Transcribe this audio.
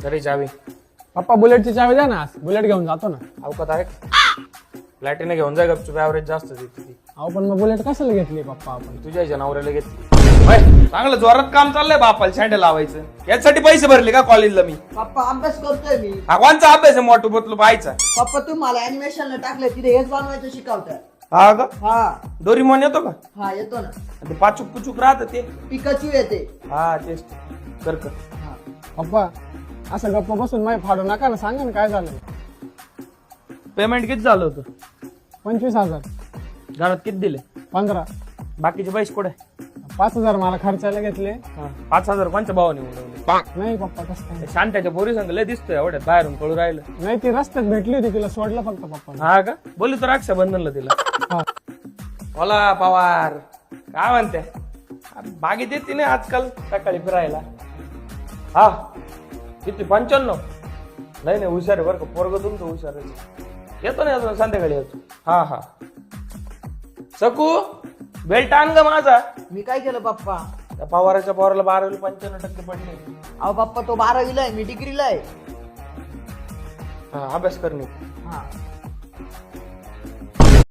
घरी चावी पप्पा बुलेटची चावी द्या ना, बुलेट घेऊन जातो ना. अवकात आहे फ्लॅटीने घेऊन जाय गपचूप, ऍव्हरेज जास्त देते ती. अहो पण मग बुलेट कशाला घेतली पप्पा आपण? तुझ्या जनावराला घेतली. चांगलं जोरात काम चाललंय बापाला सँडल लावायचं. यासाठी पैसे भरले का कॉलेजला मी? पप्पा अभ्यास करतोय मी. हा कोणचा अभ्यास आहे मोठं बोतलं पाहायचा? पप्पा तू मला अॅनिमेशनला टाकलंय, तिथे हेच बनवायचं शिकवतात. हा का? हा डोरीमॉन येतो का? हा येतो ना. ते पाचूक पुचूक राहत ते. पिकाची येते. हा तेच कर. हा. पप्पा असं गप्पा बसून माही फाडू नका ना, सांगा ना काय झालं. पेमेंट किती झालं होतं? 25,000. घरात किती दिले? 15. बाकीचे पैसे कुठे? 5,000 मला खर्चायला घेतले. 5,000 कोणच्या भावाने उडवले? नाही पप्पा कसं काय? शांताच्या पोरी संग लय दिसतोय एवढ्यात बाहेरून पळू राहिलं. नाही ती रस्त्यात भेटली होती, तिला सोडलं फक्त पप्पा. हा का? बोलू तर रक्षाबंधनला तिला. हा. बोला पवार, काय म्हणते? बागेत येते ना आजकाल सकाळी फिरायला. हा किती 95? नाही हुशार आहे बरं का, पोरग तुमचं हुशार आहे. येतो ना अजून संध्याकाळी येतो. हा सकू बेल्ट आण ग माझा. मी काय केलं पप्पा? त्या पवाराच्या पोराला 12वी 95% पडले. अहो पप्पा तो 12वीला आहे, मी डिग्रीला आहे. हा अभ्यास करणे. हा